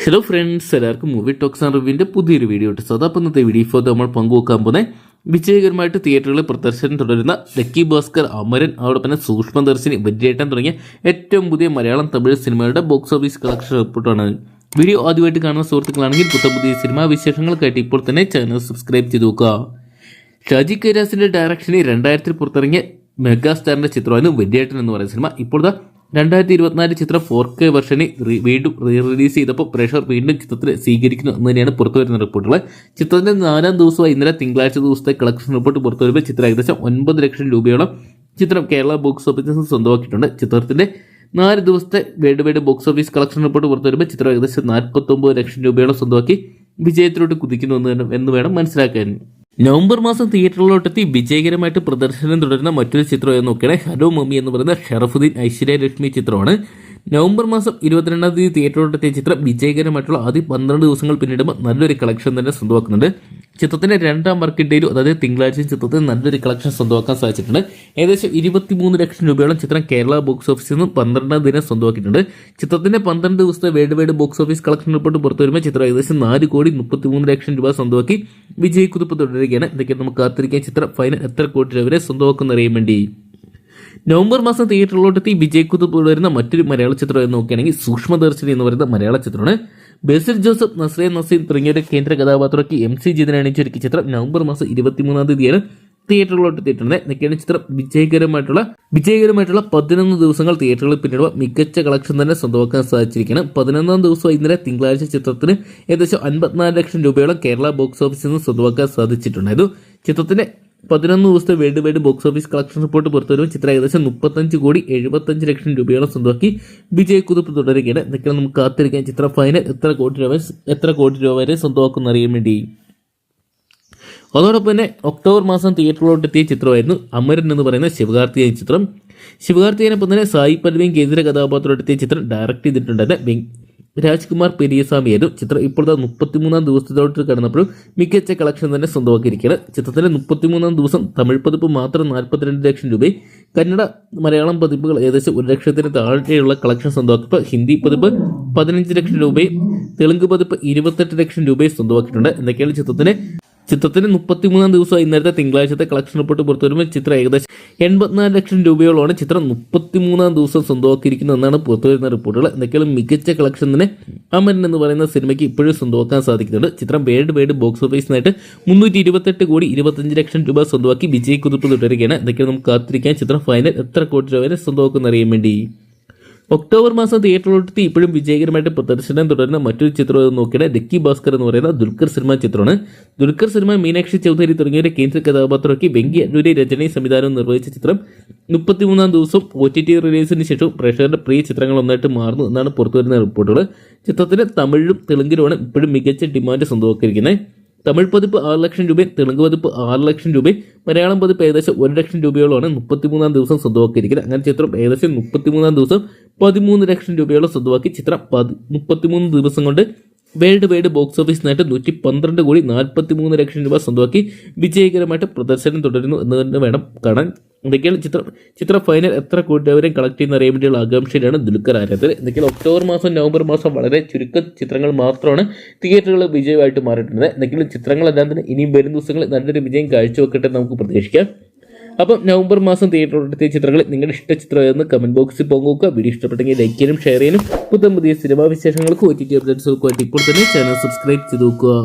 Hello friends, എല്ലാവർക്കും movie talks and റിവ്യൂവിൻ്റെ പുതിയൊരു video ഇട്ട് അപ്പോൾ ഇന്നത്തെ വീഡിയോ ഇപ്പോൾ നമ്മൾ പങ്കുവെക്കാൻ പോകുന്നത് വിജയകരമായിട്ട് തിയേറ്ററുകളിൽ പ്രദർശനം തുടരുന്ന ലക്കി ഭാസ്കർ, അമരൻ, അതോടൊപ്പം തന്നെ സൂക്ഷ്മദർശിനി, വെന്റിലേറ്റർ തുടങ്ങിയ ഏറ്റവും പുതിയ മലയാളം തമിഴ് സിനിമകളുടെ ബോക്സ് ഓഫീസ് കളക്ഷൻ റിപ്പോർട്ടാണ്. വീഡിയോ ആദ്യമായിട്ട് കാണുന്ന സുഹൃത്തുക്കളാണെങ്കിൽ പുതിയ സിനിമാ വിശേഷങ്ങൾക്കായിട്ട് ഇപ്പോൾ തന്നെ ചാനൽ സബ്സ്ക്രൈബ് ചെയ്ത് നോക്കുക. ഷാജി കൈലാസിൻ്റെ ഡയറക്ഷനിൽ 2000 പുറത്തിറങ്ങിയ മെഗാസ്റ്റാറിൻ്റെ ചിത്രമായിരുന്നു വെന്റിലേറ്റർ എന്ന് പറയുന്ന സിനിമ. ഇപ്പോൾ 2024 ചിത്രം 4K വെർഷനിൽ വീണ്ടും റിലീസ് ചെയ്തപ്പോൾ പ്രേക്ഷകർ വീണ്ടും ചിത്രത്തിൽ സ്വീകരിക്കുന്നു എന്ന് തന്നെയാണ് പുറത്തുവരുന്ന റിപ്പോർട്ടുകൾ. ചിത്രത്തിന്റെ 4ാം ദിവസമായി ഇന്നലെ തിങ്കളാഴ്ച ദിവസത്തെ കളക്ഷൻ റിപ്പോർട്ട് പുറത്തുവരുമ്പോൾ ചിത്രം ഏകദേശം 9 ലക്ഷം രൂപയോളം ചിത്രം കേരള ബോക്സ് ഓഫീസിൽ സ്വന്തമാക്കിയിട്ടുണ്ട്. ചിത്രത്തിന്റെ 4 ദിവസത്തെ world wide box office collection report പുറത്തുവരുമ്പോൾ ചിത്രം ഏകദേശം 49 ലക്ഷം രൂപയോളം സ്വന്തമാക്കി വിജയത്തിലോട്ട് കുതിക്കുന്നു എന്ന് വേണം മനസ്സിലാക്കാൻ. നവംബർ മാസം തിയേറ്ററുകളിലോട്ടെത്തി വിജയകരമായിട്ട് പ്രദർശനം തുടരുന്ന മറ്റൊരു ചിത്രം എന്ന് നോക്കിയാണ് ഹലോ മമ്മി എന്ന് പറയുന്ന ഷറഫുദ്ദീൻ ഐശ്വര്യ ലക്ഷ്മി ചിത്രമാണ്. നവംബർ മാസം 22-ാം തീയതി തിയേറ്ററിലോട്ടെത്തിയ ചിത്രം വിജയകരമായിട്ടുള്ള ആദ്യ 12 ദിവസങ്ങൾ പിന്നിടുമ്പോൾ നല്ലൊരു കളക്ഷൻ തന്നെ സ്വന്തമാക്കുന്നുണ്ട്. ചിത്രത്തിന്റെ 2ാം വർക്കിംഗ് ഡേയിലും അതായത് തിങ്കളാഴ്ചയും ചിത്രത്തിന് നല്ലൊരു കളക്ഷൻ സ്വന്തമാക്കാൻ സാധിച്ചിട്ടുണ്ട്. ഏകദേശം 23 ലക്ഷം രൂപയോളം ചിത്രം കേരള ബോക്സ് ഓഫീസിൽ നിന്നും 12ാം ദിനം സ്വന്തമാക്കിയിട്ടുണ്ട്. ചിത്രത്തിന്റെ 12 ദിവസത്തെ world wide box office collection report പുറത്തു വരുമ്പോൾ ചിത്രം ഏകദേശം 4,33 ലക്ഷം രൂപ സ്വന്തമാക്കി വിജയക്കുതിപ്പ് തുടരുകയാണ്. ഇതൊക്കെ നമുക്ക് കാത്തിരിക്കാൻ ചിത്രം ഫൈനൽ എത്ര കോടി രൂപ വരെ സ്വന്തമാക്കുന്ന അറിയാൻ വേണ്ടി. നവംബർ മാസം തിയേറ്ററിലോട്ടെത്തി വിജയക്കുതിപ്പ് തുടരുന്ന മറ്റൊരു മലയാള ചിത്രം എന്ന് നോക്കുകയാണെങ്കിൽ സൂക്ഷ്മദർശിനി എന്ന് പറയുന്ന മലയാള ചിത്രമാണ്. ബേസിൽ ജോസഫ്, നസ്രിയ നസീം തുടങ്ങിയ കേന്ദ്ര കഥാപാത്രമാക്കി MC ജിതിനെ അണിയിച്ചൊരുക്കിയ ചിത്രം നവംബർ മാസം 23-ാം തീയതിയാണ് തിയേറ്ററുകളിലോട്ട് എത്തിയിട്ടുണ്ട്. എന്നൊക്കെയാണ് ചിത്രം വിജയകരമായിട്ടുള്ള 11 ദിവസങ്ങൾ തിയേറ്ററുകളിൽ പിന്നിടുക മികച്ച കളക്ഷൻ തന്നെ സ്വന്തമാക്കാൻ സാധിച്ചിരിക്കുകയാണ്. 11ാം ദിവസം ഇന്നലെ തിങ്കളാഴ്ച ചിത്രത്തിന് ഏകദേശം 54 ലക്ഷം രൂപയോളം കേരള ബോക്സ് ഓഫീസിൽ നിന്ന് സ്വന്തമാക്കാൻ സാധിച്ചിട്ടുണ്ടായിരുന്നു. ചിത്രത്തിന്റെ 11 ദിവസത്തെ world wide box office collection report പുറത്തുവരുമ്പോൾ ചിത്രം ഏകദേശം 35,75 ലക്ഷം രൂപയോളം സ്വന്തമാക്കി വിജയക്കുതിപ്പ് തുടരുകയാണ്. എന്നൊക്കെയാണ് നമുക്ക് കാത്തിരിക്കാൻ ചിത്രം ഫൈനൽ എത്ര കോടി രൂപ വരെ സ്വന്തമാക്കുന്ന അറിയാൻ വേണ്ടി. അതോടൊപ്പം തന്നെ ഒക്ടോബർ മാസം തിയേറ്ററിലോട്ട് എത്തിയ ചിത്രമായിരുന്നു അമരൻ എന്ന് പറയുന്ന ശിവകാർത്തികേയൻ ചിത്രം. ശിവകാർത്തികേയനൊപ്പം തന്നെ സായി പല്ലവിയും കേന്ദ്ര കഥാപാത്രമെത്തിയ ചിത്രം ഡയറക്ട് ചെയ്തിട്ടുണ്ടായിരുന്ന രാജ്കുമാർ പെരിയസ്വാമിയായിരുന്നു. ചിത്രം ഇപ്പോഴത്തെ 33-ാം ദിവസത്തോട്ട് കടന്നപ്പോഴും മികച്ച കളക്ഷൻ തന്നെ സ്വന്തമാക്കിയിരിക്കുകയാണ്. ചിത്രത്തിന്റെ 33-ാം ദിവസം തമിഴ് പതിപ്പ് മാത്രം 42 ലക്ഷം രൂപയും കന്നഡ, മലയാളം പതിപ്പുകൾ ഏകദേശം 1 ലക്ഷത്തിന് താഴെയുള്ള കളക്ഷൻ സ്വന്തമാക്കിയപ്പോൾ ഹിന്ദി പതിപ്പ് 15 ലക്ഷം രൂപയും തെലുങ്ക് പതിപ്പ് 28 ലക്ഷം രൂപയും സ്വന്തമാക്കിയിട്ടുണ്ട്. എന്നൊക്കെയാണ് ചിത്രത്തിന് 33-ാം ദിവസമായി ഇന്നലത്തെ തിങ്കളാഴ്ചത്തെ കളക്ഷൻ റിപ്പോർട്ട് പുറത്തുവരുമ്പോൾ ചിത്രം ഏകദേശം 84 ലക്ഷം രൂപയോളമാണ് ചിത്രം 33-ാം ദിവസം സ്വന്തമാക്കിയിരിക്കുന്നത് എന്നാണ് പുറത്തുവരുന്ന റിപ്പോർട്ടുകൾ. എന്തൊക്കെയാണ് മികച്ച കളക്ഷൻ തന്നെ അമരൻ എന്ന് പറയുന്ന സിനിമയ്ക്ക് ഇപ്പോഴും സ്വന്തമാക്കാൻ സാധിക്കുന്നുണ്ട്. ചിത്രം വേൾഡ് വൈഡ് ബോക്സ് ഓഫീസിനായിട്ട് 328,25 ലക്ഷം രൂപ സ്വന്തമാക്കി വിജയക്കുതിപ്പ് തുടരുകയാണ്. എന്തൊക്കെയാണ് നമുക്ക് കാത്തിരിക്കാൻ ചിത്രം ഫൈനൽ എത്ര കോടി രൂപ വരെ സ്വന്തമാക്കുന്ന അറിയാൻ വേണ്ടി. ഒക്ടോബർ മാസം തിയേറ്ററിലോട്ടെത്തി ഇപ്പോഴും വിജയകരമായിട്ട് പ്രദർശനം തുടരുന്ന മറ്റൊരു ചിത്രം നോക്കിയാൽ ലക്കി ഭാസ്കർ എന്ന് പറയുന്ന ദുൽഖർ സിനിമ ചിത്രമാണ്. ദുൽഖർ സിനിമ മീനാക്ഷി ചൗധരി തുടങ്ങിയവരെ കേന്ദ്ര കഥാപാത്രമാക്കി വെങ്കി അന്നൂരി രചനയും സംവിധാനവും നിർവഹിച്ച ചിത്രം 33-ാം ദിവസം OTT റിലീസിന് ശേഷം പ്രേക്ഷകരുടെ പ്രിയ ചിത്രങ്ങൾ ഒന്നായിട്ട് മാറുന്നു എന്നാണ് പുറത്തുവരുന്ന റിപ്പോർട്ടുകൾ. ചിത്രത്തിന് തമിഴിലും തെലുങ്കിലുമാണ് ഇപ്പോഴും മികച്ച ഡിമാൻഡ് സ്വന്തമാക്കിയിരിക്കുന്നത്. തമിഴ് പതിപ്പ് 6 ലക്ഷം രൂപയും തെലുങ്ക് പതിപ്പ് 6 ലക്ഷം രൂപയും മലയാളം പതിപ്പ് ഏകദേശം 1 ലക്ഷം രൂപയോളമാണ് 33-ാം ദിവസം സ്വന്തമാക്കിയിരിക്കുന്നത്. അങ്ങനെ ചിത്രം ഏകദേശം 33-ാം ദിവസം 13 ലക്ഷം രൂപയോളം സ്വന്തമാക്കി ചിത്രം 33 ദിവസം കൊണ്ട് വേൾഡ് വൈഡ് ബോക്സ് ഓഫീസിനായിട്ട് 112,43 ലക്ഷം രൂപ സ്വന്തമാക്കി വിജയകരമായിട്ട് പ്രദർശനം തുടരുന്നു എന്ന് തന്നെ വേണം കാണാൻ. എന്തൊക്കെയാണ് ചിത്രം ഫൈനൽ എത്ര കോടി രൂപ വരെയും കളക്ട് ചെയ്യുന്ന അറിയാൻ വേണ്ടിയുള്ള ആകാംക്ഷയിലാണ് ദുൽഖർ ആരാധകർ. എന്തൊക്കെയാണ് ഒക്ടോബർ മാസം നവംബർ മാസം വളരെ ചുരുക്കം ചിത്രങ്ങൾ മാത്രമാണ് തിയേറ്ററുകൾ വിജയമായിട്ട് മാറിയിട്ടുണ്ട്. എന്തെങ്കിലും ചിത്രങ്ങളെല്ലാം തന്നെ ഇനിയും വരും ദിവസങ്ങളിൽ നല്ലൊരു വിജയം കാഴ്ചവെക്കട്ടെ നമുക്ക് പ്രതീക്ഷിക്കാം. അപ്പം നവംബർ മാസം തിയേറ്ററിലെത്തിയ ചിത്രങ്ങൾ നിങ്ങളുടെ ഇഷ്ട ചിത്രമായിരുന്നു കമന്റ് ബോക്സിൽ പങ്കുവെക്കുക. വീഡിയോ ഇഷ്ടപ്പെട്ടെങ്കിൽ ലൈക്ക് ചെയ്യാനും ഷെയർ ചെയ്യാനും പുതിയ സിനിമാ വിശേഷങ്ങൾക്ക് OTT അപ്ഡേറ്റ്സുകൾക്കുമായിട്ട് ഇപ്പോൾ തന്നെ ചാനൽ സബ്സ്ക്രൈബ് ചെയ്ത് നോക്കുക.